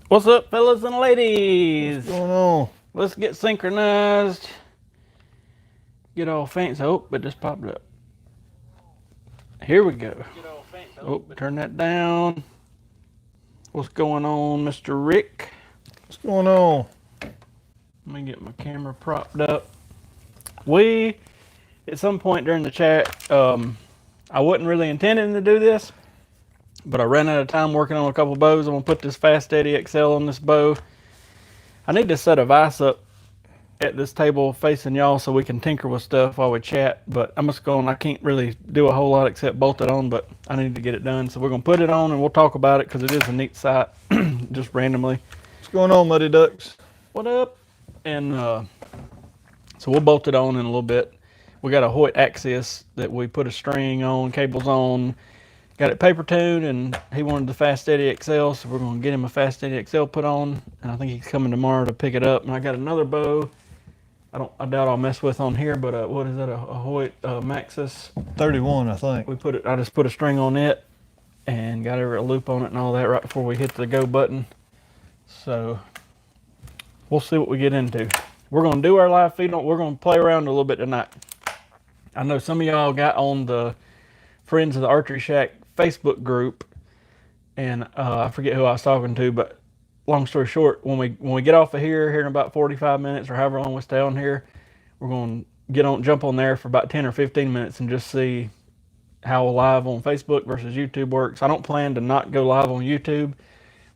What's up, fellas and ladies? What's going on? Let's get synchronized. Get all fancy. Oh, it just popped up. Here we go. Oh, turn that down. What's going on, Mr. Rick? What's going on? Let me get my camera propped up. We, at some point during the chat, I wasn't really intending to do this, but I ran out of time working on a couple bows. I'm gonna put this Fast Eddie XL on this bow. I need to set a vise up at this table facing y'all so we can tinker with stuff while we chat, but I'm just going, I can't really do a whole lot except bolt it on, but I need to get it done. So we're gonna put it on and we'll talk about it because it is a neat sight, just randomly. What's going on, Muddy Ducks? What up? And so we'll bolt it on in a little bit. We got a Hoyt Axius that we put a string on, cables on, got it paper tuned, and he wanted the Fast Eddie XL, so we're gonna get him a Fast Eddie XL put on, and I think he's coming tomorrow to pick it up. And I got another bow I doubt I'll mess with on here, but what is that? A Hoyt Maxus 31, I think. I just put a string on it and got a loop on it and all that right before we hit the go button. So we'll see what we get into. We're gonna do our live feed on. We're gonna play around a little bit tonight. I know some of y'all got on the Friends of the Archeryshack Facebook group, and I forget who I was talking to, but long story short, when we get off of here in about 45 minutes or however long we stay on here, we're going to jump on there for about 10 or 15 minutes and just see how live on Facebook versus YouTube works. I don't plan to not go live on YouTube,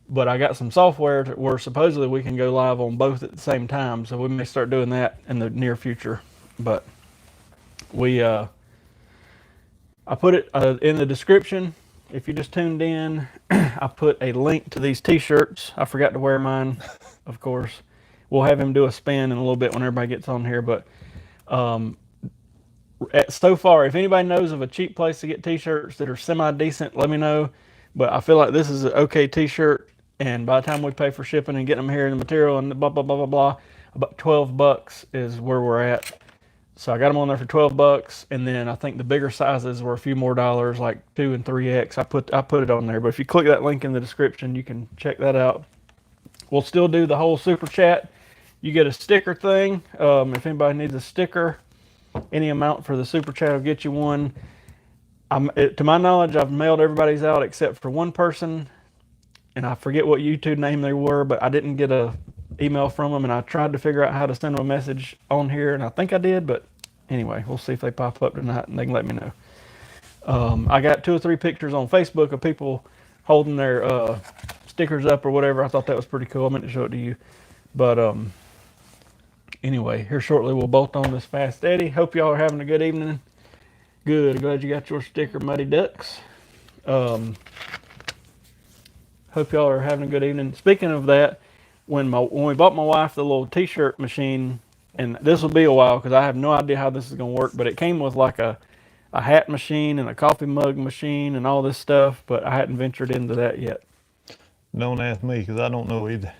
but I got some software where supposedly we can go live on both at the same time, so we may start doing that in the near future. But I put it in the description. If you just tuned in, I put a link to these t-shirts. I forgot to wear mine, of course. We'll have him do a spin in a little bit when everybody gets on here. But so far, if anybody knows of a cheap place to get t-shirts that are semi-decent, let me know. But I feel like this is an okay t-shirt. And by the time we pay for shipping and getting them here in the material and blah, blah, blah, blah, blah, about 12 bucks is where we're at. So I got them on there for 12 bucks, and then I think the bigger sizes were a few more dollars, like 2 and 3X. I put it on there, but if you click that link in the description, you can check that out. We'll still do the whole super chat. You get a sticker thing. If anybody needs a sticker, any amount for the super chat will get you one. To my knowledge, I've mailed everybody's out except for one person, and I forget what YouTube name they were, but I didn't get a email from them, and I tried to figure out how to send them a message on here, and I think I did, but anyway, we'll see if they pop up tonight and they can let me know. I got 2 or 3 pictures on Facebook of people holding their stickers up or whatever. I thought that was pretty cool. I meant to show it to you. But anyway, here shortly we'll bolt on this Fast Eddie. Hope y'all are having a good evening. Good. Glad you got your sticker, Muddy Ducks. Hope y'all are having a good evening. Speaking of that, when we bought my wife the little t-shirt machine, and this will be a while because I have no idea how this is going to work, but it came with like a hat machine and a coffee mug machine and all this stuff, but I hadn't ventured into that yet. Don't ask me because I don't know either.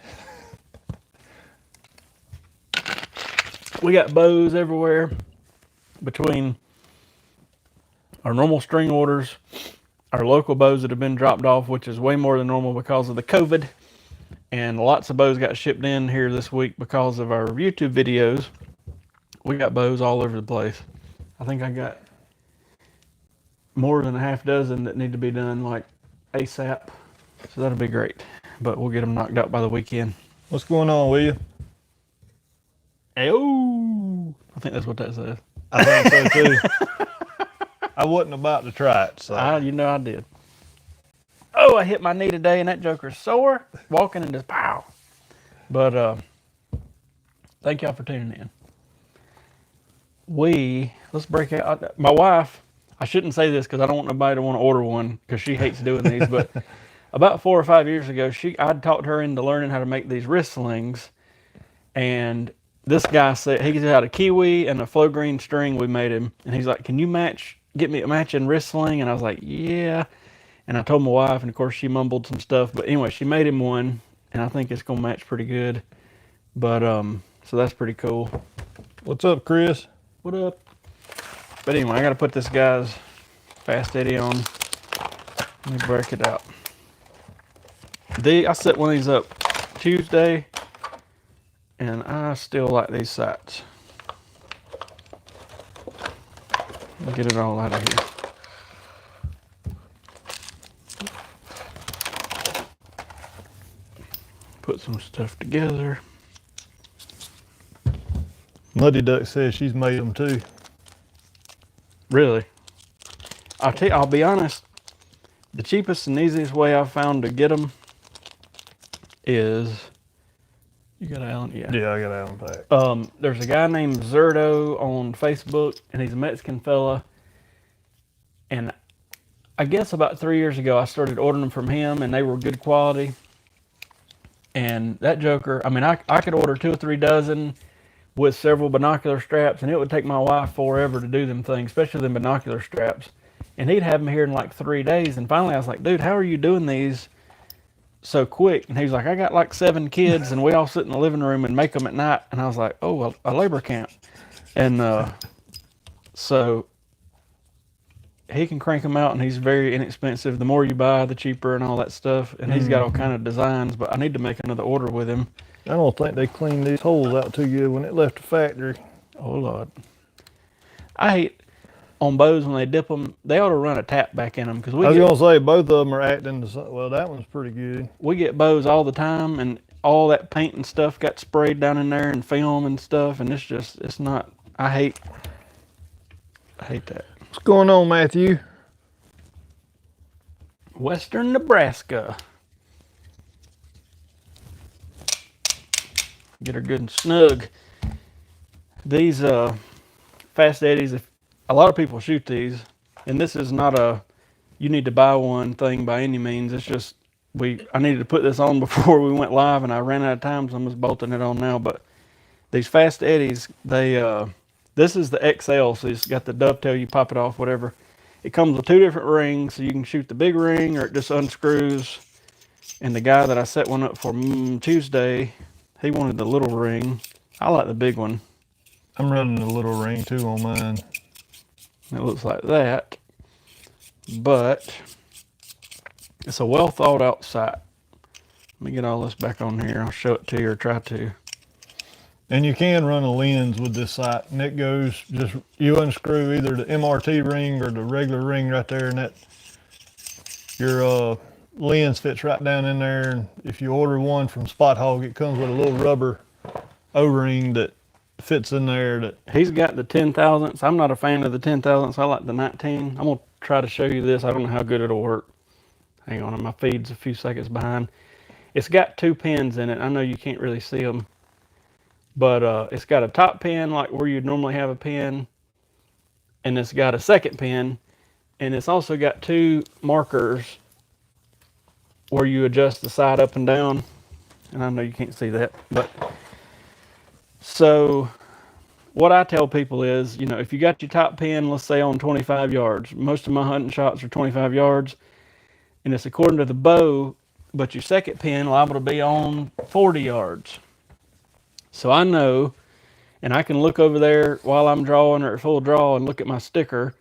We got bows everywhere between our normal string orders, our local bows that have been dropped off, which is way more than normal because of the COVID. And lots of bows got shipped in here this week because of our YouTube videos. We got bows all over the place. I think I got more than a half dozen that need to be done like ASAP. So that'll be great. But we'll get them knocked out by the weekend. What's going on, will you? Ayo! I think that's what that says. I think so too. I wasn't about to try it, so. You know I did. Oh, I hit my knee today and that joker's sore. Walking and just pow. But thank y'all for tuning in. Let's break out. My wife, I shouldn't say this because I don't want nobody to want to order one because she hates doing these, but about 4 or 5 years ago, I'd talked her into learning how to make these wrist slings. And this guy said, he had a kiwi and a flow green string we made him. And he's like, can you get me a matching wrist sling? And I was like, yeah. And I told my wife, and of course she mumbled some stuff. But anyway, she made him one, and I think it's going to match pretty good. But, so that's pretty cool. What's up, Chris? What up? But anyway, I got to put this guy's fast eddy on. Let me break it out. I set one of these up Tuesday, and I still like these sights. Get it all out of here. Put some stuff together. Muddy Duck says she's made them too. Really? I'll be honest. The cheapest and easiest way I've found to get them is, you got Allen? Yeah. Yeah, I got Allen pack. There's a guy named Zerdo on Facebook, and he's a Mexican fella. And I guess about 3 years ago, I started ordering them from him, and they were good quality. And that joker, I mean, I could order 2 or 3 dozen with several binocular straps, and it would take my wife forever to do them things, especially them binocular straps. And he'd have them here in like 3 days. And finally, I was like, dude, how are you doing these so quick? And he was like, I got like 7 kids, and we all sit in the living room and make them at night. And I was like, oh, well, a labor camp. And so he can crank them out, and he's very inexpensive. The more you buy, the cheaper and all that stuff. And he's got all kind of designs, but I need to make another order with him. I don't think they cleaned these holes out too good when it left the factory. Oh, Lord. I hate on bows when they dip them, they ought to run a tap back in them. Cause I was going to say, both of them are acting the same. Well, that one's pretty good. We get bows all the time, and all that paint and stuff got sprayed down in there and film and stuff. And it's not, I hate that. What's going on, Matthew? Western Nebraska. Get her good and snug. These fast eddies, if a lot of people shoot these, and this is not a you need to buy one thing by any means. It's just I needed to put this on before we went live, and I ran out of time, so I'm just bolting it on now. But these fast eddies, this is the XL, so it's got the dovetail, you pop it off, whatever. It comes with 2 different rings, so you can shoot the big ring or it just unscrews. And the guy that I set one up for Tuesday, he wanted the little ring. I like the big one. I'm running the little ring too on mine. It looks like that, but it's a well thought out sight. Let me get all this back on here. I'll show it to you, or try to. And you can run a lens with this sight, and it goes just, you unscrew either the MRT ring or the regular ring right there, and that your lens fits right down in there. And if you order one from Spot Hog, it comes with a little rubber O-ring that fits in there. That he's got the 10 thousandths. I'm not a fan of the 10 thousandths. I like the 19. I'm gonna try to show you this. I don't know how good it'll work. Hang on, my feed's a few seconds behind. It's got 2 pins in it. I know you can't really see them, but it's got a top pin like where you'd normally have a pin, and it's got a second pin, and it's also got 2 markers where you adjust the sight up and down. And I know you can't see that, but so what I tell people is, if you got your top pin, let's say on 25 yards, most of my hunting shots are 25 yards, and it's according to the bow, but your second pin liable to be on 40 yards. So I know, and I can look over there while I'm drawing or at full draw and look at my sticker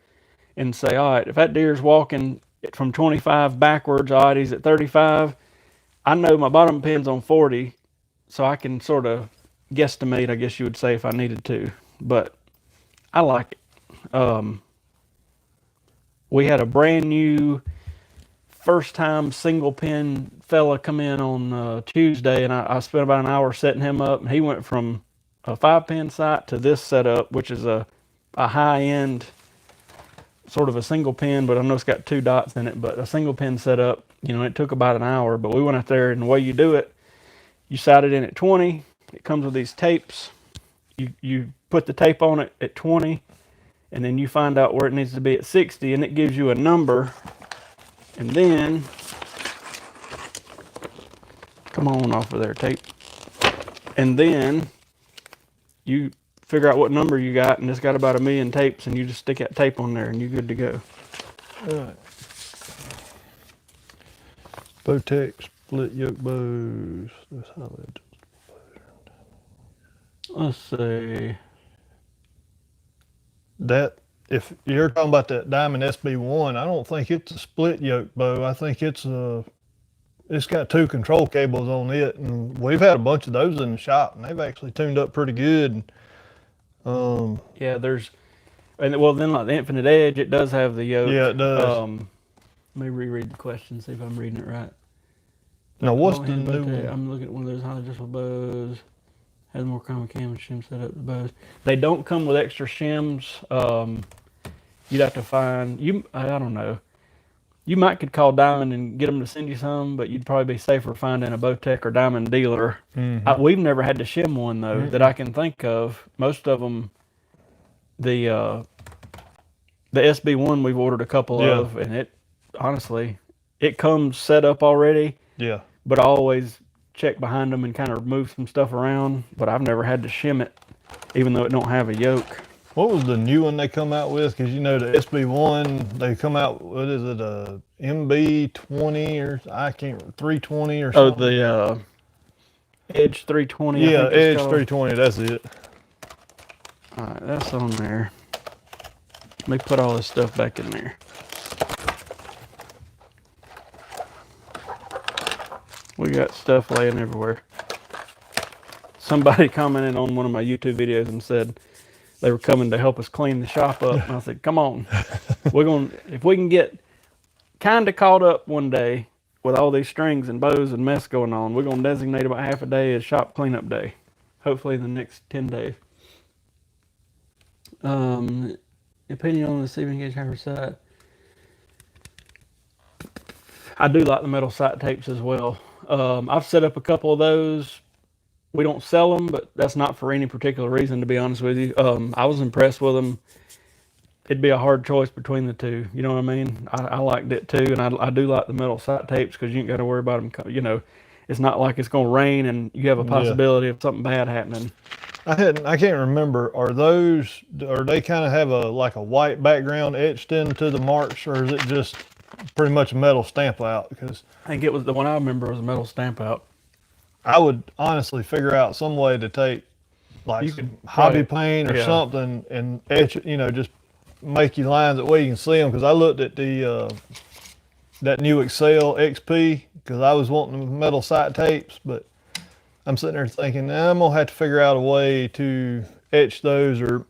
and say, all right, if that deer's walking from 25 backwards, all right, he's at 35, I know my bottom pin's on 40, so I can sort of guesstimate, I guess you would say, if I needed to. But I like it. We had a brand new first time single pin fella come in on Tuesday, and I spent about an hour setting him up, and he went from a 5-pin sight to this setup, which is a high end sort of a single pin, but I know it's got 2 dots in it, but a single pin setup, it took about an hour. But we went out there, and the way you do it, you sight it in at 20. It comes with these tapes. You put the tape on it at 20, and then you find out where it needs to be at 60, and it gives you a number. And then, come on off of there, tape. And then you figure out what number you got, and it's got about 1 million tapes, and you just stick that tape on there, and you're good to go. all right. Bowtech split yoke bows. Let's see. that if you're talking about that Diamond SB1, I don't think it's a split yoke bow. I think it's got 2 control cables on it, and we've had a bunch of those in the shop, and they've actually tuned up pretty good. Yeah, and well, then like the Infinite Edge, it does have the yoke. Yeah, it does. Let me reread the question, see if I'm reading it right. Now, what's Long the hand bow new tech. one? I'm looking at one of those highly adjustable bows. Has more common cam and shim set up the bows. They don't come with extra shims. You'd have to find I don't know. You might could call Diamond and get them to send you some, but you'd probably be safer finding a Bowtech or Diamond dealer. We've never had to shim one though that I can think of. Most of them, the SB1 we've ordered a couple of, and it honestly it comes set up already. Yeah. But I always check behind them and kind of move some stuff around. But I've never had to shim it, even though it don't have a yoke. What was the new one they come out with? Because you know the SB1, they come out, what is it, a MB20 or 320 or something? Oh, the Edge 320. Yeah, Edge 320, that's it. All right, that's on there. Let me put all this stuff back in there. We got stuff laying everywhere. Somebody commented on one of my YouTube videos and said they were coming to help us clean the shop up. And I said, come on. If we can get kind of caught up one day with all these strings and bows and mess going on, we're going to designate about half a day as shop cleanup day. Hopefully in the next 10 days. Opinion on the receiving gauge hammer sight. I do like the metal sight tapes as well. I've set up a couple of those. We don't sell them, but that's not for any particular reason, to be honest with you. I was impressed with them. It'd be a hard choice between the two. You know what I mean? I liked it too, and I do like the metal sight tapes because you ain't got to worry about them. You know, it's not like it's going to rain and you have a possibility of something bad happening. I can't remember. Are they kind of have like a white background etched into the marks, or is it just pretty much a metal stamp out? Because I think it was the one I remember was a metal stamp out. I would honestly figure out some way to take like hobby paint or something and etch it, just make you lines that way you can see them. Because I looked at the that new Excel XP because I was wanting the metal sight tapes, but I'm sitting there thinking, I'm gonna have to figure out a way to etch those or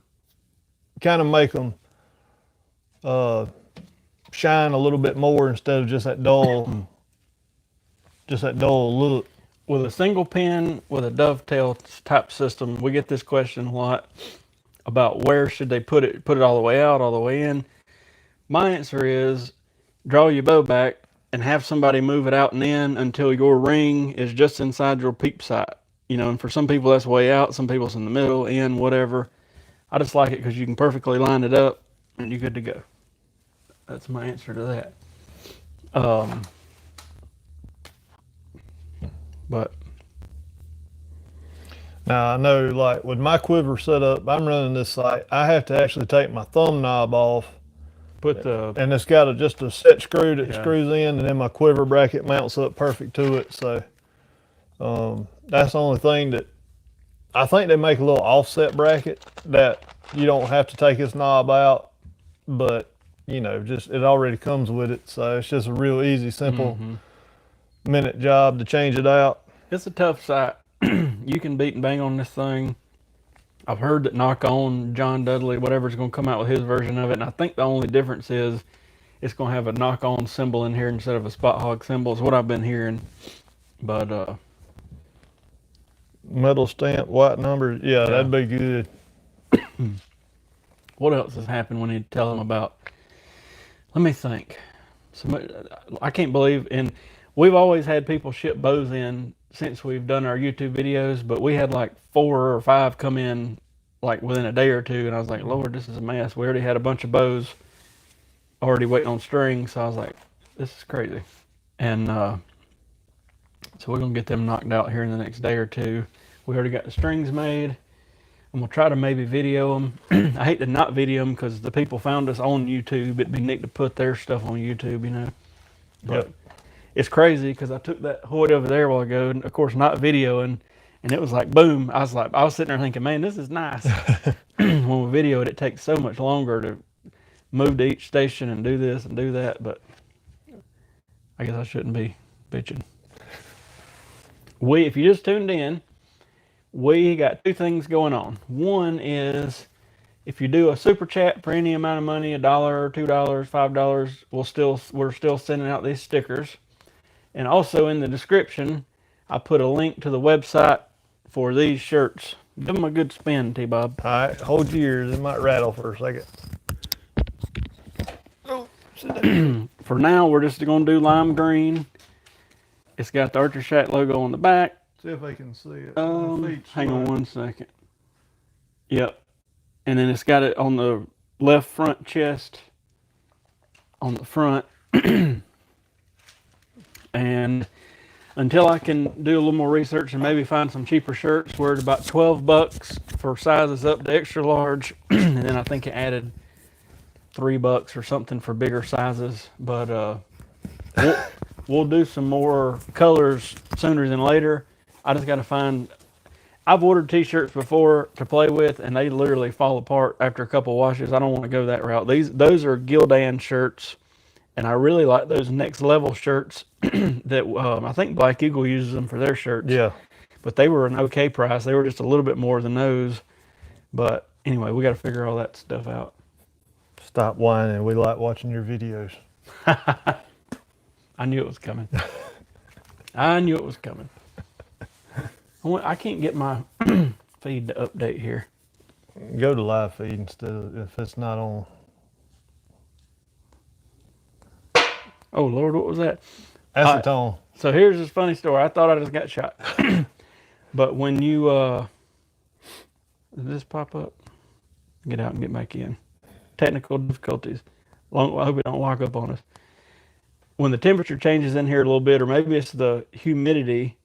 kind of make them shine a little bit more instead of just that dull little. With a single pin with a dovetail type system, we get this question a lot about where should they put it all the way out, all the way in. My answer is draw your bow back and have somebody move it out and in until your ring is just inside your peep sight. And for some people that's way out, some people it's in the middle, in, whatever. I just like it because you can perfectly line it up and you're good to go. That's my answer to that. But now I know, like with my quiver set up, I'm running this sight. I have to actually take my thumb knob off, and it's got just a set screw that screws in, and then my quiver bracket mounts up perfect to it. So that's the only thing that I think they make a little offset bracket that you don't have to take this knob out, but just it already comes with it. So it's just a real easy, simple minute job to change it out. It's a tough sight. You can beat and bang on this thing. I've heard that Knock On, John Dudley, whatever's going to come out with his version of it, and I think the only difference is it's going to have a Knock On symbol in here instead of a Spot Hog symbol is what I've been hearing. But metal stamp, white numbers, yeah, that'd be good. What else has happened we need to tell them about? Let me think. I can't believe, and we've always had people ship bows in since we've done our YouTube videos, but we had like 4 or 5 come in like within a day or two, and I was like, Lord, this is a mess. We already had a bunch of bows already waiting on strings, so I was like, this is crazy. And so we're gonna get them knocked out here in the next day or two. We already got the strings made, and we'll try to maybe video them. I hate to not video them because the people found us on YouTube. It'd be neat to put their stuff on YouTube, But it's crazy because I took that Hoyt over there a while ago, and of course not videoing, and it was like boom. I was sitting there thinking, man, this is nice. when we video it, it takes so much longer to move to each station and do this and do that. But I guess I shouldn't be bitching. If you just tuned in, we got two things going on. One is if you do a super chat for any amount of money, $1, $2, $5, we're still sending out these stickers. And also in the description, I put a link to the website for these shirts. Give them a good spin, T-Bob. All right, hold your ears. It might rattle for a second. Oh, For now, we're just going to do lime green. It's got the Archeryshack logo on the back. see if they can see it. Hang on one second. Yep. And then it's got it on the left front chest on the front. And until I can do a little more research and maybe find some cheaper shirts, we're at about $12 for sizes up to extra large. And then I think it added $3 or something for bigger sizes. But we'll do some more colors sooner than later. I just got to find. I've ordered t-shirts before to play with, and they literally fall apart after a couple washes. I don't want to go that route. Those are Gildan shirts, and I really like those next level shirts that I think Black Eagle uses them for their shirts. Yeah. But they were an okay price. They were just a little bit more than those. But anyway, we got to figure all that stuff out. Stop whining. We like watching your videos. I knew it was coming. I knew it was coming. I can't get my feed to update here. Go to live feed instead of if it's not on. Oh, Lord, what was that? Acetone. So here's this funny story. I thought I just got shot. But when you, did this pop up? Get out and get back in. Technical difficulties. I hope it don't lock up on us. When the temperature changes in here a little bit, or maybe it's the humidity,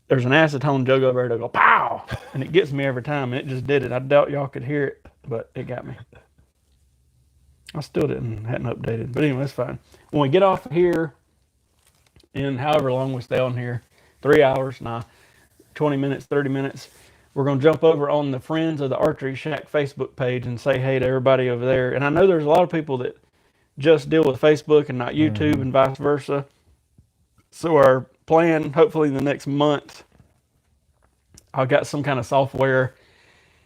there's an acetone jug over there to go pow, and it gets me every time, and it just did it. I doubt y'all could hear it, but it got me. I still hadn't updated, but anyway, it's fine. When we get off of here, in however long we stay on here, 3 hours, 20 minutes, 30 minutes, we're going to jump over on the Friends of the Archeryshack Facebook page and say hey to everybody over there. And I know there's a lot of people that just deal with Facebook and not YouTube and vice versa. So our plan, hopefully in the next month, I've got some kind of software,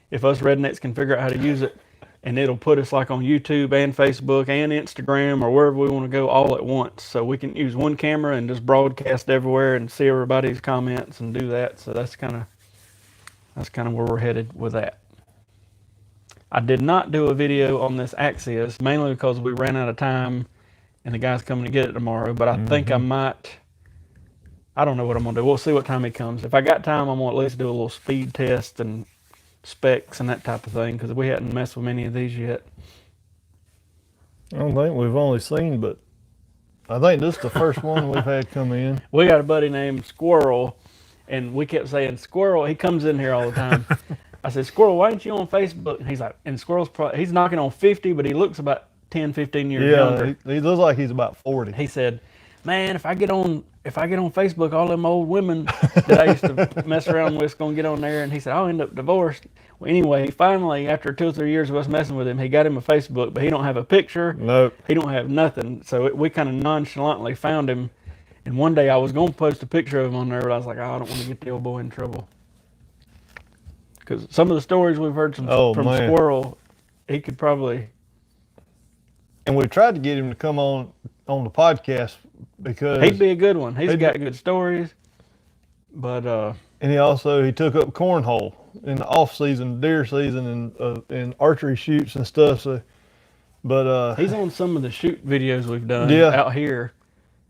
if us rednecks can figure out how to use it, and it'll put us like on YouTube and Facebook and Instagram or wherever we want to go all at once. So we can use one camera and just broadcast everywhere and see everybody's comments and do that. So that's kind of where we're headed with that. I did not do a video on this Axios, mainly because we ran out of time and the guy's coming to get it tomorrow, but I think I might. I don't know what I'm going to do. We'll see what time he comes. If I got time, I'm going to at least do a little speed test and specs and that type of thing, because we hadn't messed with any of these yet. I don't think we've only seen, but I think this is the first one we've had come in. We got a buddy named Squirrel, and we kept saying, Squirrel, he comes in here all the time. I said, Squirrel, why aren't you on Facebook? And he's like, and Squirrel's he's knocking on 50, but he looks about 10, 15 years younger. He looks like he's about 40. He said, man, if I get on Facebook, all them old women that I used to mess around with is going to get on there. And he said, I'll end up divorced. Well, anyway, finally, after 2 or 3 years of us messing with him, he got him a Facebook, but he don't have a picture. Nope. He don't have nothing. So we kind of nonchalantly found him. And one day I was going to post a picture of him on there, but I was like, oh, I don't want to get the old boy in trouble. Because some of the stories we've heard from Squirrel, he could probably. And we tried to get him to come on the podcast because he'd be a good one. He's got good stories, but and he took up cornhole in the off season, deer season, and archery shoots and stuff. So, but he's on some of the shoot videos we've done out here.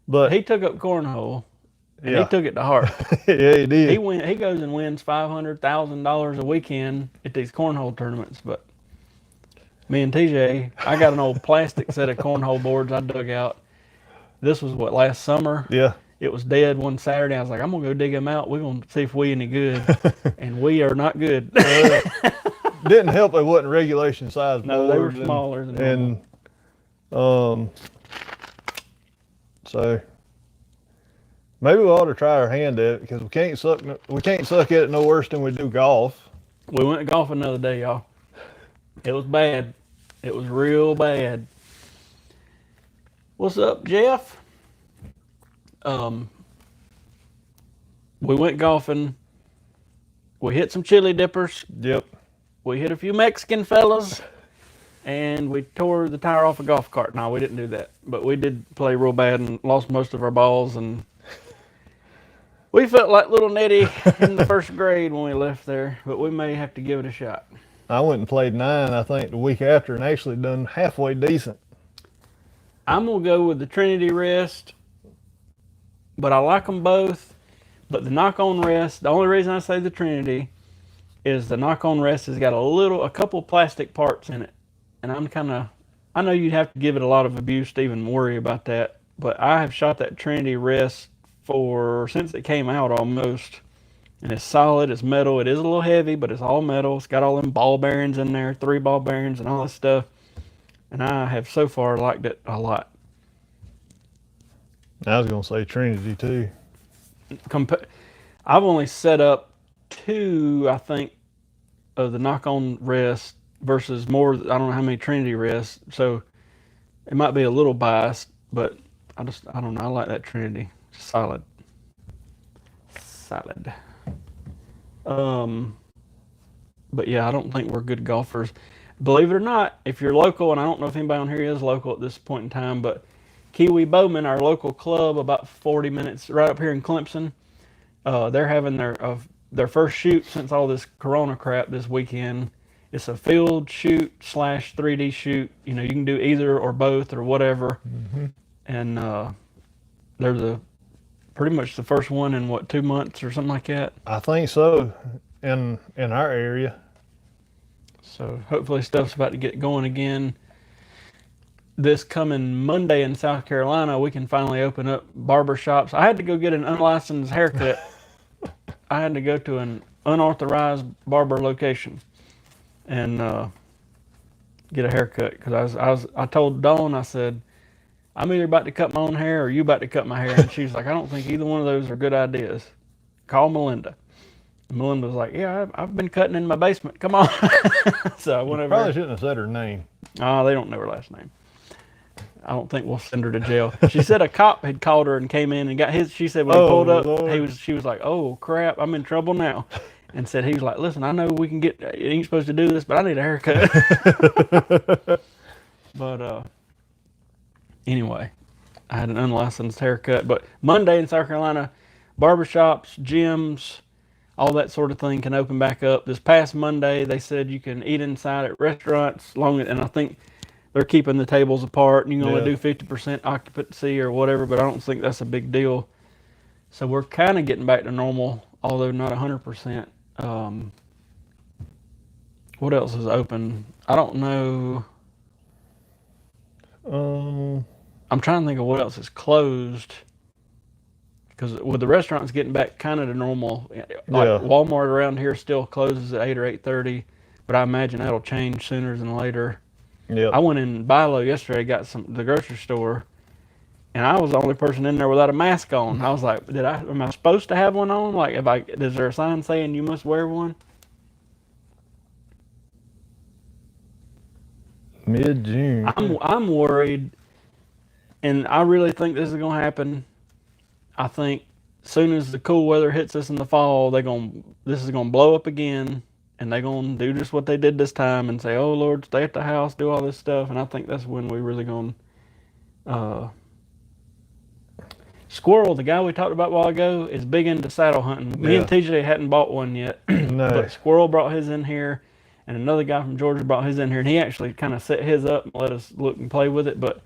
But he took up cornhole, and he took it to heart. Yeah, he did. He goes and wins $500,000 a weekend at these cornhole tournaments, but. Me and TJ, I got an old plastic set of cornhole boards I dug out. This was last summer? Yeah. It was dead one Saturday. I was like, I'm going to go dig them out. We're going to see if we any good. And we are not good. Didn't help it wasn't regulation size. No, they were smaller than normal. So maybe we ought to try our hand at it, because we can't suck at it no worse than we do golf. We went golfing the other day, y'all. It was bad. It was real bad. What's up, Jeff? We went golfing. We hit some chili dippers. Yep. We hit a few Mexican fellas. And we tore the tire off a golf cart. No, we didn't do that. But we did play real bad and lost most of our balls. And we felt like little Nettie in the first grade when we left there. But we may have to give it a shot. I went and played 9, I think, the week after, and actually done halfway decent. I'm going to go with the Trinity Rest. But I like them both. But the knock-on rest, the only reason I say the Trinity is the knock-on rest has got a couple plastic parts in it. And I know you'd have to give it a lot of abuse to even worry about that, but I have shot that Trinity Rest since it came out almost. And it's solid, it's metal, it is a little heavy, but it's all metal. It's got all them ball bearings in there, 3 ball bearings and all that stuff. And I have so far liked it a lot. I was going to say Trinity too. I've only set up 2, I think, of the knock-on rest versus more, I don't know how many Trinity rests, so it might be a little biased, but I don't know, I like that Trinity. Solid. But yeah, I don't think we're good golfers. Believe it or not, if you're local, and I don't know if anybody on here is local at this point in time, but Kiwi Bowman, our local club, about 40 minutes right up here in Clemson, they're having their first shoot since all this Corona crap this weekend. It's a field shoot / 3D shoot. You know, you can do either or both or whatever. Mm-hmm. And they're pretty much the first one in 2 months or something like that. I think so, in our area. So hopefully stuff's about to get going again. This coming Monday in South Carolina, we can finally open up barber shops. I had to go get an unlicensed haircut. I had to go to an unauthorized barber location and get a haircut because I told Dawn, I said, I'm either about to cut my own hair or you about to cut my hair. And she's like, I don't think either one of those are good ideas. Call Melinda. And Melinda was like, yeah, I've been cutting in my basement. Come on. So I went over. Probably shouldn't have said her name. Oh, they don't know her last name. I don't think we'll send her to jail. She said a cop had called her and came in and got his. She said when he pulled up, Lord. she was like, oh crap, I'm in trouble now. And said, he was like, listen, I know we can get, you ain't supposed to do this, but I need a haircut. But anyway, I had an unlicensed haircut. But Monday in South Carolina, barbershops, gyms, all that sort of thing can open back up. This past Monday, they said you can eat inside at restaurants, and I think they're keeping the tables apart, and you can only do 50% occupancy or whatever, but I don't think that's a big deal. So we're kind of getting back to normal, although not 100%. What else is open? I don't know. I'm trying to think of what else is closed. Because with the restaurants getting back kind of to normal, like Walmart around here still closes at 8 or 8:30, but I imagine that'll change sooner than later. Yeah. I went in Bilo yesterday, got the grocery store, and I was the only person in there without a mask on. I was like, am I supposed to have one on? Like, is there a sign saying you must wear one? Mid-June. I'm worried, and I really think this is going to happen. I think as soon as the cool weather hits us in the fall, this is going to blow up again, and they're going to do just what they did this time and say, oh, Lord, stay at the house, do all this stuff. And I think that's when we really going to... Squirrel, the guy we talked about a while ago, is big into saddle hunting. Me and TJ hadn't bought one yet, No. But Squirrel brought his in here, and another guy from Georgia brought his in here, and he actually kind of set his up and let us look and play with it. But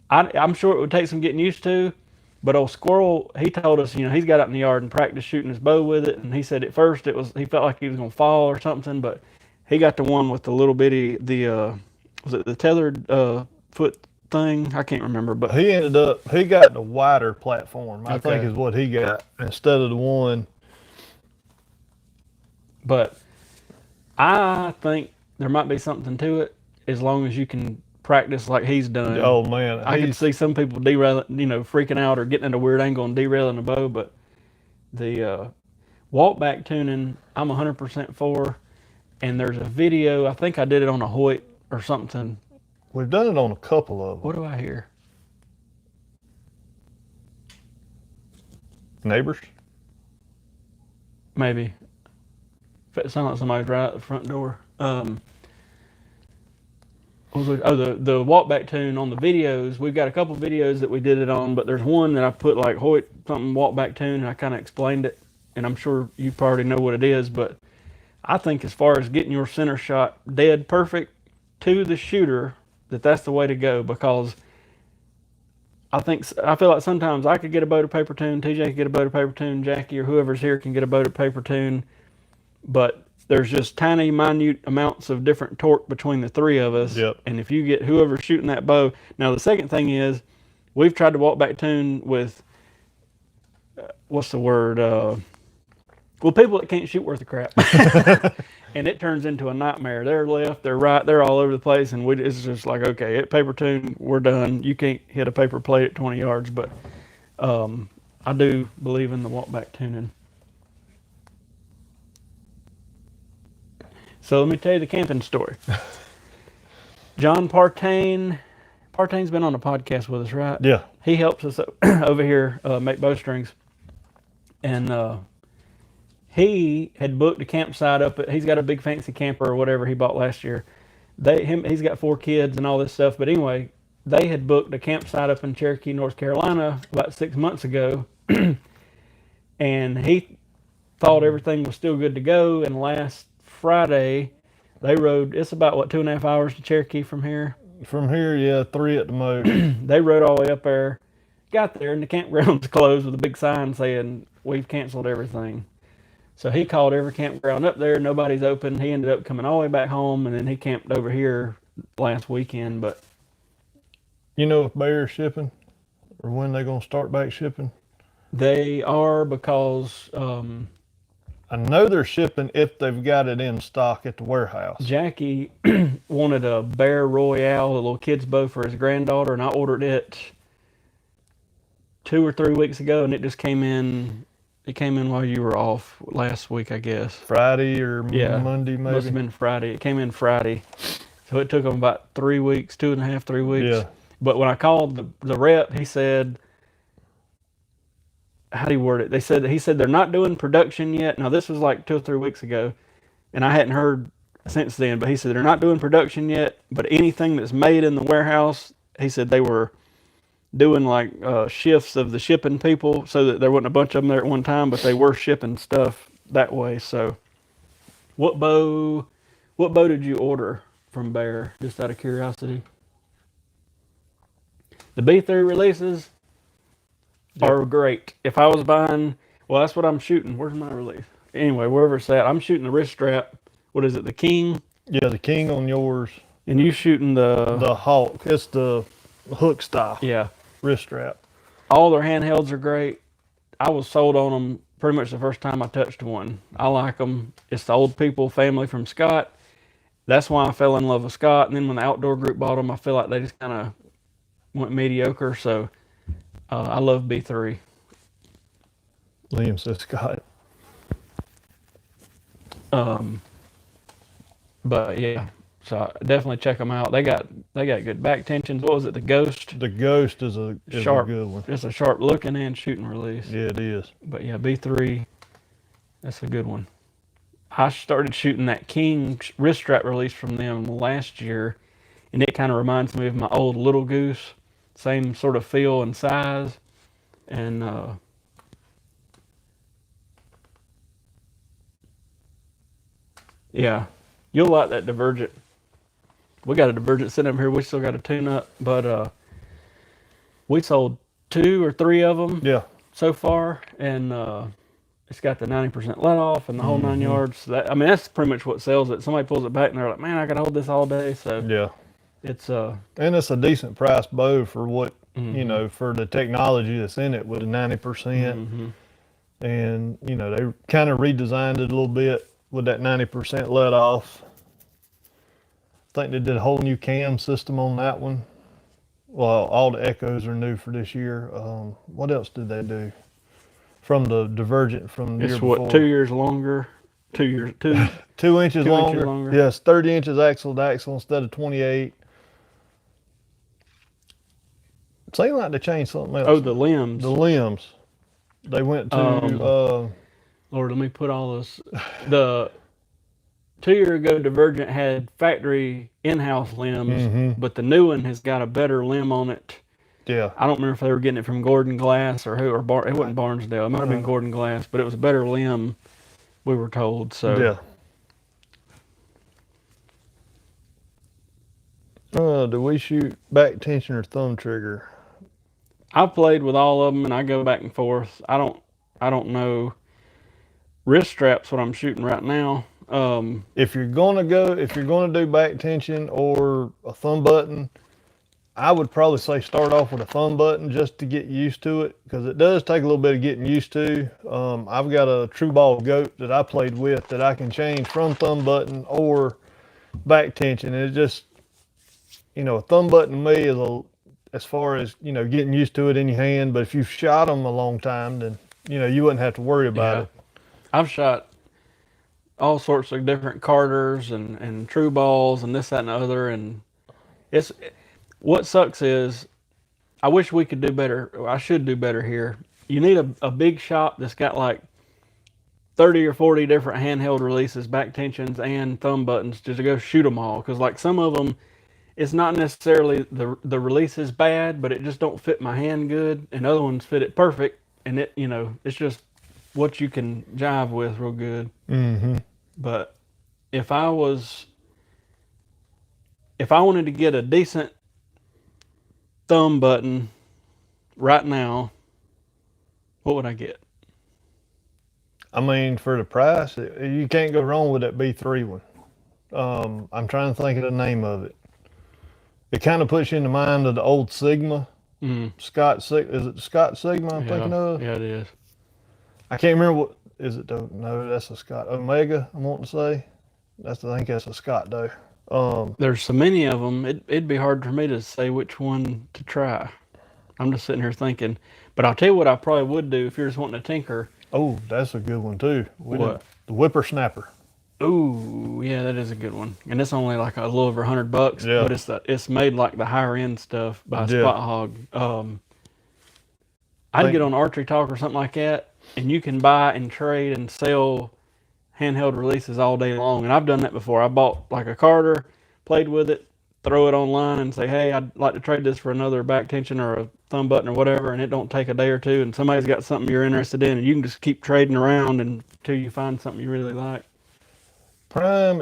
I'm sure it would take some getting used to. But old Squirrel, he told us, he's got out in the yard and practiced shooting his bow with it, and he said at first he felt like he was going to fall or something, but he got the one with the little bitty, was it the tethered foot thing? I can't remember, but he got the wider platform, I think is what he got, instead of the one. But I think there might be something to it as long as you can practice like he's done. Oh man, I can see some people derailing, freaking out or getting at a weird angle and derailing the bow, but the walk back tuning, I'm 100% for. and there's a video. I think I did it on a Hoyt or something. We've done it on a couple of them. What do I hear? Neighbors? Maybe. It sounds like somebody's right at the front door. The walk back tune on the videos. We've got a couple videos that we did it on, but there's one that I put like Hoyt something walk back tune, and I kind of explained it. And I'm sure you probably know what it is, but I think as far as getting your center shot dead perfect to the shooter, that's the way to go, because I feel like sometimes I could get a boat of paper tune, TJ could get a boat of paper tune, Jackie or whoever's here can get a boat of paper tune, but there's just tiny, minute amounts of different torque between the three of us. Yep. And if you get whoever's shooting that bow. Now, the second thing is, we've tried to walk back tune with, what's the word? People that can't shoot worth a crap. And it turns into a nightmare. They're left, they're right, they're all over the place. And it's just like, okay, at paper tune, we're done. You can't hit a paper plate at 20 yards. But I do believe in the walk back tuning. So let me tell you the camping story. John Partain. Partain's been on a podcast with us, right? Yeah. He helps us over here make bowstrings. And he had booked a campsite he's got a big fancy camper or whatever he bought last year. He's got 4 kids and all this stuff. But anyway, they had booked a campsite up in Cherokee, North Carolina about 6 months ago. And he thought everything was still good to go. And last Friday, they rode, it's about, 2.5 hours to Cherokee from here? From here, yeah, 3 at the most. They rode all the way up there, got there, and the campground's closed with a big sign saying, we've canceled everything. So he called every campground up there, nobody's open. He ended up coming all the way back home, and then he camped over here last weekend. But you know if Bear's shipping, or when they're going to start back shipping? They are, because I know they're shipping if they've got it in stock at the warehouse. Jackie wanted a Bear Royale, a little kid's bow for his granddaughter, and I ordered it 2 or 3 weeks ago, and it just came in. It came in while you were off last week, I guess. Friday or Monday, maybe. Must have been Friday. It came in Friday. So it took them about 3 weeks, 2.5, 3 weeks. Yeah. But when I called the rep, he said, how do you word it? He said they're not doing production yet. Now, this was like 2 or 3 weeks ago, and I hadn't heard since then. But he said they're not doing production yet, but anything that's made in the warehouse, he said they were doing like shifts of the shipping people so that there wasn't a bunch of them there at one time, but they were shipping stuff that way. So what bow did you order from Bear, just out of curiosity? The B3 releases are great. If I was buying, well, that's what I'm shooting. Where's my release? Anyway, wherever it's at, I'm shooting the wrist strap. What is it, the King? Yeah, the King on yours. And you shooting the Hawk. It's the hook style. Yeah. Wrist strap. All their handhelds are great. I was sold on them pretty much the first time I touched one. I like them. It's the old people family from Scott. That's why I fell in love with Scott. And then when the outdoor group bought them, I feel like they just kind of went mediocre. So I love B3. Liam says Scott. But yeah, so definitely check them out. They got good back tensions. What was it? The Ghost. The Ghost is a Sharp. good one. It's a sharp looking and shooting release. Yeah, it is. But yeah, B3, that's a good one. I started shooting that King wrist strap release from them last year, and it kind of reminds me of my old Little Goose. Same sort of feel and size. And yeah, you'll like that Divergent. We got a Divergent sitting up here. We still got a tune up, but we sold 2 or 3 of them so far, and it's got the 90% let off and the whole 9 yards. So that's pretty much what sells it. Somebody pulls it back and they're like, man, I could hold this all day. So yeah, it's and it's a decent price bow for what you know, for the technology that's in it with the 90%. And you know, they kind of redesigned it a little bit with that 90% let off. I think they did a whole new cam system on that one. Well, all the echoes are new for this year. What else did they do? From the Divergent from the year before. It's what, 2 years longer 2 years, two 2 inches 2 longer. inches longer. Yes, 30 inches axle to axle instead of 28. Seemed like they changed something else. Oh, the limbs. The limbs. They went to Lord, let me put all this. The 2 year ago Divergent had factory in-house limbs, mm-hmm. but the new one has got a better limb on it. Yeah. I don't remember if they were getting it from Gordon Glass or who, or it wasn't Barnesdale. It might have been Gordon Glass, but it was a better limb, we were told. So Yeah. Do we shoot back tension or thumb trigger? I played with all of them, and I go back and forth. I don't know. Wrist strap's what I'm shooting right now. If you're gonna do back tension or a thumb button, I would probably say start off with a thumb button just to get used to it, because it does take a little bit of getting used to. I've got a true ball goat that I played with that I can change from thumb button or back tension. And it just, a thumb button to me is as far as, getting used to it in your hand. But if you've shot them a long time, then, you wouldn't have to worry about it. I've shot all sorts of different Carters and true balls and this, that, and the other. And what sucks is I wish we could do better. I should do better here. You need a big shop that's got like 30 or 40 different handheld releases, back tensions, and thumb buttons just to go shoot them all. Because like some of them, it's not necessarily the release is bad, but it just don't fit my hand good, and other ones fit it perfect. And it's just what you can jive with real good. Mm-hmm. But if I wanted to get a decent thumb button right now, what would I get? I mean, for the price, you can't go wrong with that B3 one. I'm trying to think of the name of it. It kind of puts you in the mind of the old Sigma. Scott is it the Scott Sigma I'm thinking of? Yeah, it is. I can't remember what is it though. No, that's a Scott Omega. I'm wanting to say. I think that's a Scott though. There's so many of them. It'd be hard for me to say which one to try. I'm just sitting here thinking. But I'll tell you what I probably would do if you're just wanting to tinker. Oh, that's a good one too. What? The Whippersnapper. Ooh, yeah, that is a good one. And it's only like a little over $100, yeah. But it's made like the higher end stuff by Spot Hog. I'd get on Archery Talk or something like that, and you can buy and trade and sell handheld releases all day long. And I've done that before. I bought like a Carter, played with it, throw it online and say, hey, I'd like to trade this for another back tension or a thumb button or whatever, and it don't take a day or two, and somebody's got something you're interested in, and you can just keep trading around until you find something you really like. Prime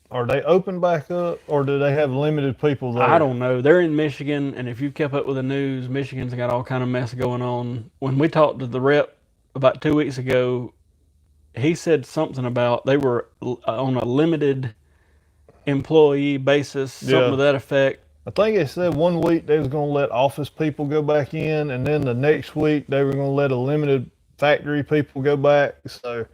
are they open back up, or do they have limited people there? I don't know. They're in Michigan, and if you've kept up with the news, Michigan's got all kind of mess going on. When we talked to the rep about 2 weeks ago, he said something about they were on a limited employee basis, something to that effect. I think they said 1 week they was going to let office people go back in, and then the next week they were going to let a limited factory people go back. So,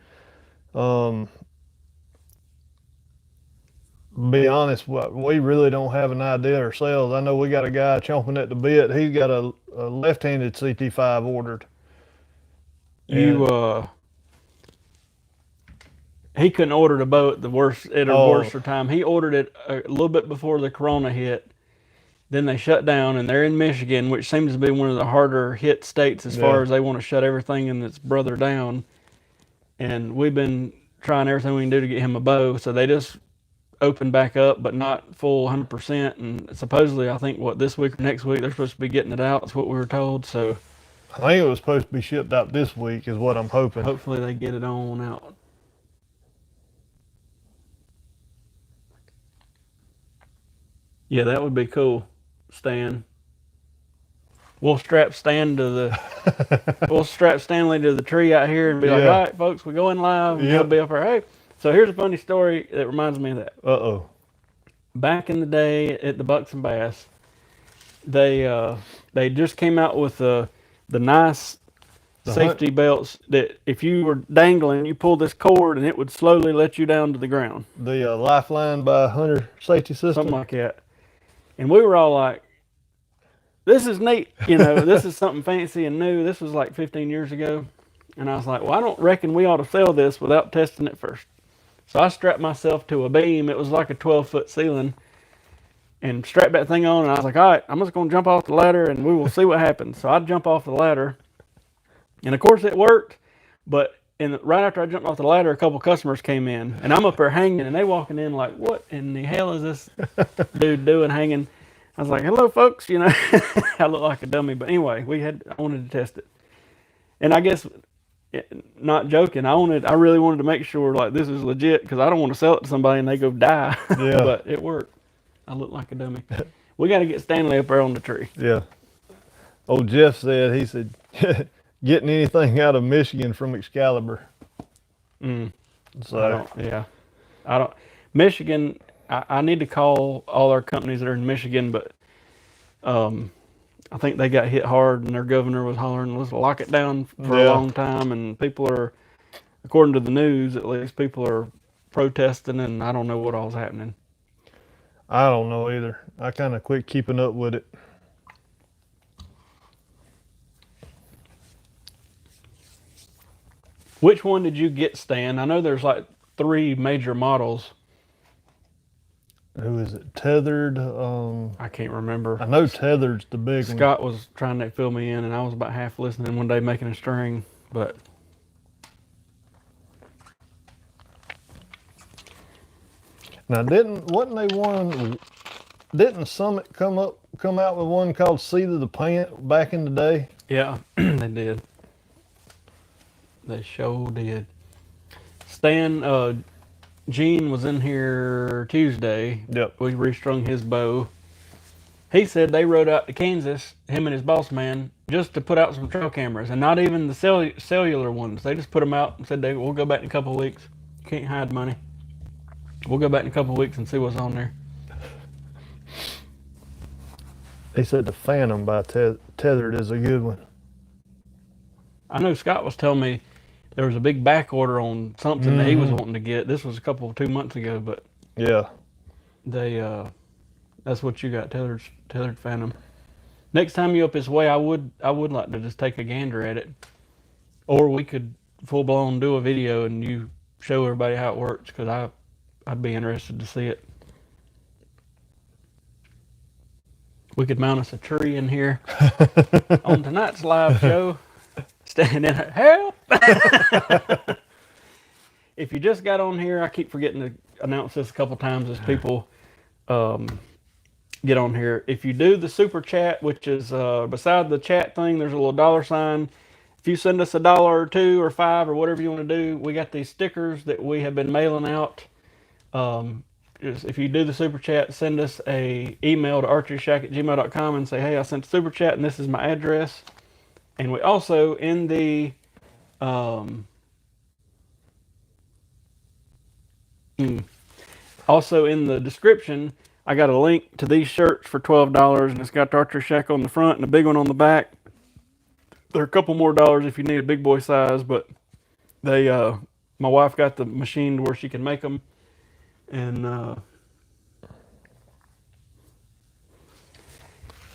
be honest, we really don't have an idea ourselves. I know we got a guy chomping at the bit. He's got a left-handed CT5 ordered. He couldn't order the bow at the worst time. He ordered it a little bit before the corona hit. Then they shut down, and they're in Michigan, which seems to be one of the harder hit states as far as they want to shut everything and its brother down. And we've been trying everything we can do to get him a bow. So they just opened back up, but not full 100%. And supposedly, I think, this week or next week, they're supposed to be getting it out. That's what we were told. So I think it was supposed to be shipped out this week is what I'm hoping. Hopefully they get it on out. Yeah, that would be cool, Stan. We'll strap Stanley to the tree out here and be like, all right, folks, we're going live. And he'll be up there. Hey, so here's a funny story that reminds me of that. Uh-oh. Back in the day at the Bucks and Bass, they just came out with the nice safety belts that if you were dangling, you pull this cord and it would slowly let you down to the ground. The Lifeline by Hunter safety system? Something like that. And we were all like, this is neat. This is something fancy and new. This was like 15 years ago. And I was like, well, I don't reckon we ought to sell this without testing it first. So I strapped myself to a beam. It was like a 12-foot ceiling, and strapped that thing on. And I was like, all right, I'm just going to jump off the ladder and we will see what happens. So I jump off the ladder. And of course it worked. But right after I jumped off the ladder, a couple customers came in. And I'm up there hanging, and they walking in like, what in the hell is this dude doing hanging? I was like, hello, folks. You know, I look like a dummy. But anyway, I wanted to test it. And I guess, not joking, I really wanted to make sure like this is legit, because I don't want to sell it to somebody and they go die. Yeah. But it worked. I look like a dummy. We got to get Stanley up there on the tree. Yeah. Old Jeff said, he said, getting anything out of Michigan from Excalibur. So I don't. Michigan. I need to call all our companies that are in Michigan, but I think they got hit hard, and their governor was hollering, "Let's lock it down for a long time." And people are, according to the news, at least people are protesting, and I don't know what all's happening. I don't know either. I kind of quit keeping up with it. Which one did you get, Stan? I know there's like 3 major models. Who is it? Tethered. I can't remember. I know Tethered's the big one. Scott was trying to fill me in, and I was about half listening one day making a string, but Now wasn't they one? Didn't Summit come out with one called Seat of the Pant back in the day? yeah, they did. They sure did. Stan, Gene was in here Tuesday. Yep. We restrung his bow. He said they rode out to Kansas, him and his boss man, just to put out some trail cameras, and not even the cellular ones. They just put them out and said we'll go back in a couple of weeks. Can't hide money. We'll go back in a couple of weeks and see what's on there. They said the Phantom by Tethered is a good one. I know Scott was telling me there was a big back order on something that he was wanting to get. This was 2 months ago, but yeah, that's what you got, tethered Phantom. Next time you up this way, I would like to just take a gander at it, or we could full blown do a video and you show everybody how it works, because I'd be interested to see it. We could mount us a tree in here on tonight's live show. Standing in it, help! If you just got on here, I keep forgetting to announce this a couple times as people get on here. If you do the super chat, which is beside the chat thing, there's a little $sign. If you send us $1 or $2 or $5 or whatever you want to do, we got these stickers that we have been mailing out. If you do the super chat, send us a email to archeryshack@gmail.com and say, hey, I sent a super chat and this is my address. And we also, in the description, I got a link to these shirts for $12, and it's got the Archeryshack on the front and a big one on the back. There are a couple more dollars if you need a big boy size, but my wife got the machine to where she can make them, and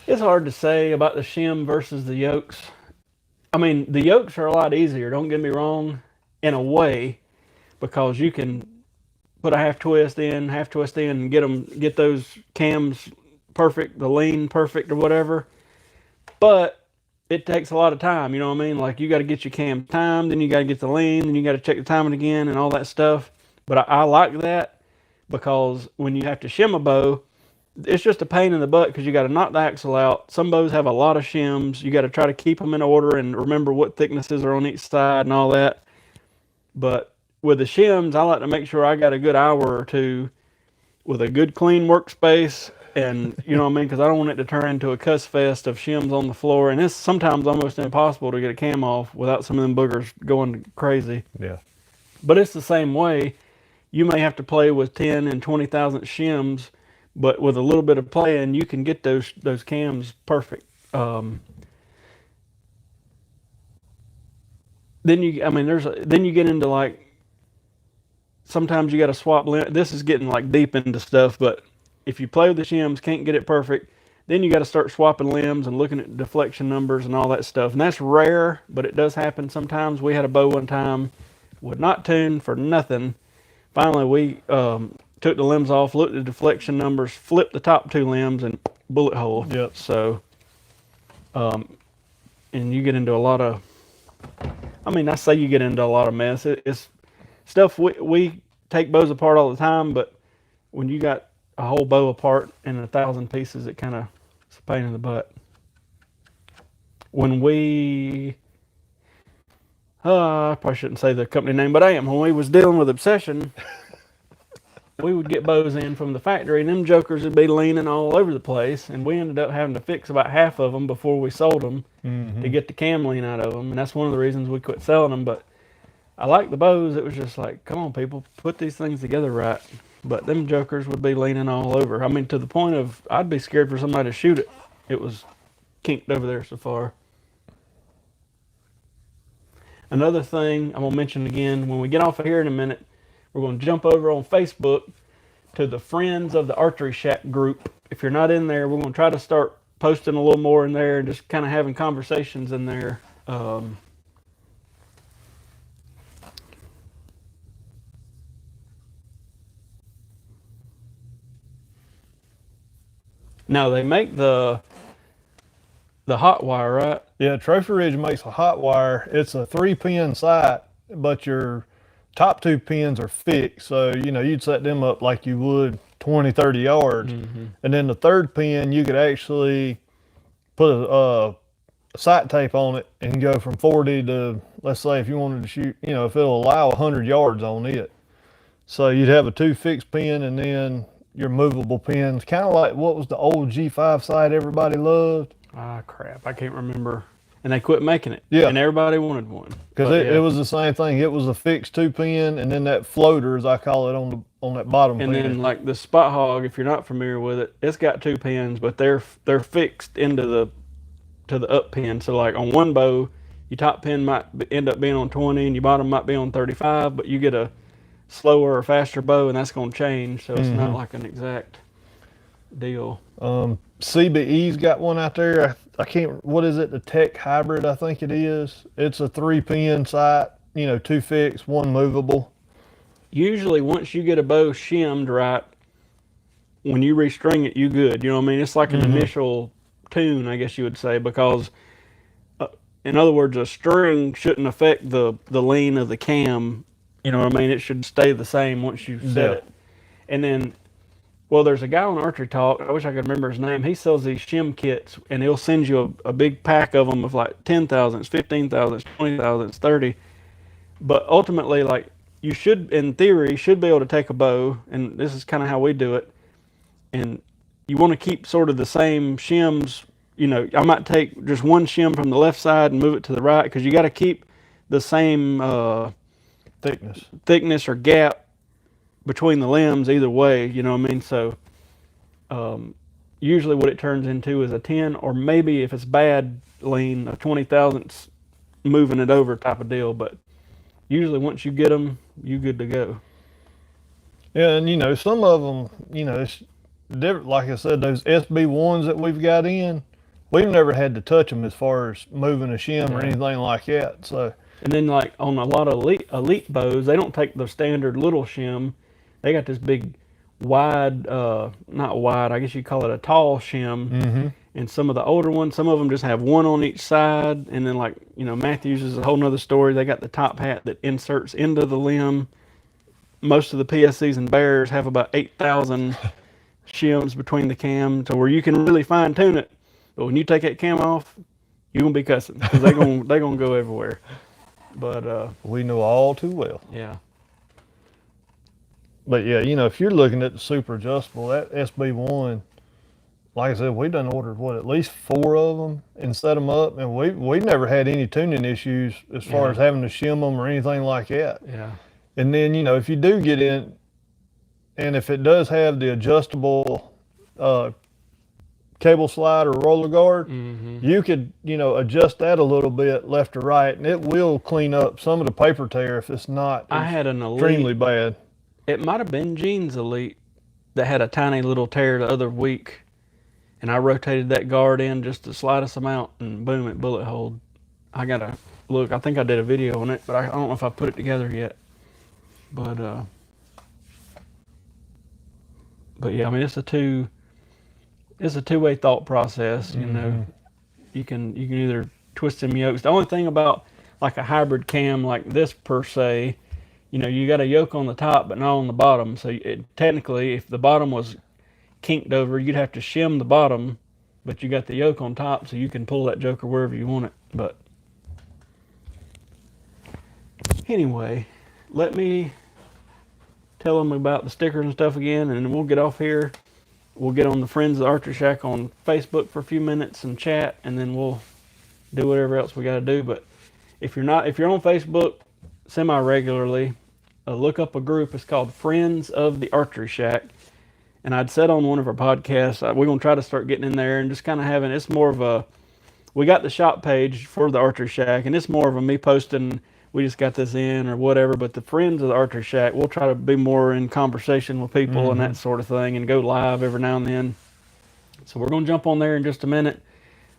it's hard to say about the shim versus the yokes. I mean, the yokes are a lot easier, don't get me wrong, in a way, because you can put a half twist in, and get those cams perfect, the lean perfect or whatever. But it takes a lot of time, you know what I mean? Like, you got to get your cam timed, then you got to get the lean, then you got to check the timing again and all that stuff. But I like that, because when you have to shim a bow, it's just a pain in the butt, because you got to knock the axle out. Some bows have a lot of shims. You got to try to keep them in order and remember what thicknesses are on each side and all that. But with the shims, I like to make sure I got a good hour or two with a good clean workspace, and you know what I mean, because I don't want it to turn into a cuss fest of shims on the floor, and it's sometimes almost impossible to get a cam off without some of them boogers going crazy. Yeah. But it's the same way. You may have to play with 10 and 20,000 shims, but with a little bit of playing, you can get those cams perfect. Then you get into, like, sometimes you got to swap length. This is getting like deep into stuff, but if you play with the shims, can't get it perfect, then you got to start swapping limbs and looking at deflection numbers and all that stuff. And that's rare, but it does happen sometimes. We had a bow one time, would not tune for nothing. Finally, we took the limbs off, looked at the deflection numbers, flipped the top 2 limbs, and bullet hole. Yep. So, and you get into a lot of, I say you get into a lot of mess. It's stuff we take bows apart all the time, but when you got a whole bow apart in 1,000 pieces, it kind of, it's a pain in the butt. When I probably shouldn't say the company name, but when we was dealing with Obsession, we would get bows in from the factory, and them jokers would be leaning all over the place, and we ended up having to fix about half of them before we sold them to get the cam lean out of them, and that's one of the reasons we quit selling them. But I like the bows. It was just like, come on, people, put these things together right. But them jokers would be leaning all over. I mean, to the point of I'd be scared for somebody to shoot it. It was kinked over there so far. Another thing I'm going to mention again, when we get off of here in a minute, we're going to jump over on Facebook to the Friends of the Archeryshack group. If you're not in there, we're going to try to start posting a little more in there and just kind of having conversations in there. Now they make the hot wire, right? Yeah, Trophy Ridge makes a hot wire. It's a 3-pin sight, but your top 2 pins are fixed. So, you'd set them up like you would 20, 30 yards. And then the 3rd pin, you could actually put a sight tape on it and go from 40 to, let's say if you wanted to shoot, if it'll allow 100 yards on it. So you'd have a 2 fixed pin and then your movable pins, kind of like what was the old G5 sight everybody loved. Ah, crap, I can't remember. And they quit making it. Yeah. And everybody wanted one. Because it was the same thing. It was a fixed 2-pin, and then that floater, as I call it, on that bottom and pin. then like the Spot Hog, if you're not familiar with it, it's got 2 pins, but they're fixed into the up pin. So like on one bow, your top pin might end up being on 20 and your bottom might be on 35, but you get a slower or faster bow and that's going to change. So it's not like an exact deal. CBE's got one out there. I can't, what is it? The Tech Hybrid, I think it is. It's a 3-pin sight, 2 fixed, 1 movable. Usually once you get a bow shimmed right, when you restring it, you good. You know what I mean? It's like an initial tune, I guess you would say, because in other words, a string shouldn't affect the lean of the cam. You know what I mean? It should stay the same once you set it. And then, well, there's a guy on Archery Talk, I wish I could remember his name. He sells these shim kits, and he'll send you a big pack of them of like 10 thousandths, 15 thousandths, 20 thousandths, 30. But ultimately, like, you should, in theory, should be able to take a bow, and this is kind of how we do it, and you want to keep sort of the same shims. I might take just one shim from the left side and move it to the right, because you got to keep the same thickness or gap between the limbs either way, you know what I mean? So usually what it turns into is a 10, or maybe if it's bad lean, a 20 thousandths moving it over type of deal. But usually once you get them, you good to go. Yeah, and some of them, it's different. Like I said, those SB1s that we've got in, we've never had to touch them as far as moving a shim or anything like that. So. And then like on a lot of elite bows, they don't take the standard little shim. They got this big wide, not wide, I guess you call it a tall shim. And some of the older ones, some of them just have one on each side. And then like, Matthews is a whole nother story. They got the top hat that inserts into the limb. Most of the PSCs and Bears have about 8,000 shims between the cam to where you can really fine tune it. But when you take that cam off, you're going to be cussing, because they're going to go everywhere. But we know all too well. Yeah. But yeah, if you're looking at the super adjustable, that SB1, like I said, we done ordered at least 4 of them and set them up, and we never had any tuning issues as far as having to shim them or anything like that. Yeah. And then if you do get in, and if it does have the adjustable cable slide or roller guard, you could adjust that a little bit left or right, and it will clean up some of the paper tear if it's not extremely bad. It might have been Gene's Elite that had a tiny little tear the other week, and I rotated that guard in just the slightest amount, and boom, it bullet holed. I gotta look. I think I did a video on it, but I don't know if I put it together yet. But yeah, I mean, it's a two-way thought process. You know, you can either twist them yokes. The only thing about like a hybrid cam like this per se, you know, you got a yoke on the top but not on the bottom. So technically, if the bottom was kinked over, you'd have to shim the bottom, but you got the yoke on top, so you can pull that joker wherever you want it. But anyway, let me tell them about the stickers and stuff again, and then we'll get off here. We'll get on the Friends of the Archeryshack on Facebook for a few minutes and chat, and then we'll do whatever else we got to do. But if you're on Facebook semi-regularly, look up a group. It's called Friends of the Archeryshack. And I'd said on one of our podcasts, we're going to try to start getting in there and just kind of having, it's more of a, we got the shop page for the Archeryshack, and it's more of a me posting, we just got this in or whatever. But the Friends of the Archeryshack, we'll try to be more in conversation with people and that sort of thing, and go live every now and then. So we're going to jump on there in just a minute.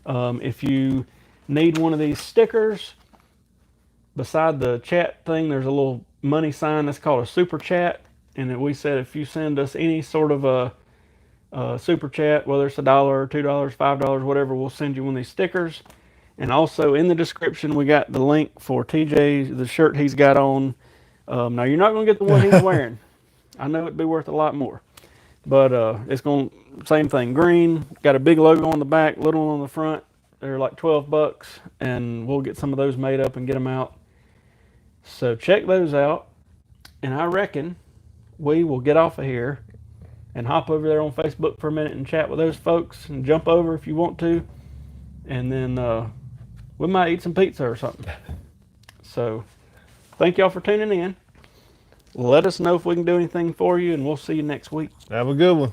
If you need one of these stickers, beside the chat thing, there's a little money sign that's called a super chat. And we said if you send us any sort of a super chat, whether it's $1 or $2, $5, whatever, we'll send you one of these stickers. And also in the description, we got the link for TJ, the shirt he's got on. Now you're not going to get the one he's wearing. I know it'd be worth a lot more, but it's going same thing, green, got a big logo on the back, little one on the front. They're like $12, and we'll get some of those made up and get them out. So check those out, and I reckon we will get off of here and hop over there on Facebook for a minute and chat with those folks, and jump over if you want to, and then we might eat some pizza or something. So thank y'all for tuning in. Let us know if we can do anything for you, and we'll see you next week. Have a good one.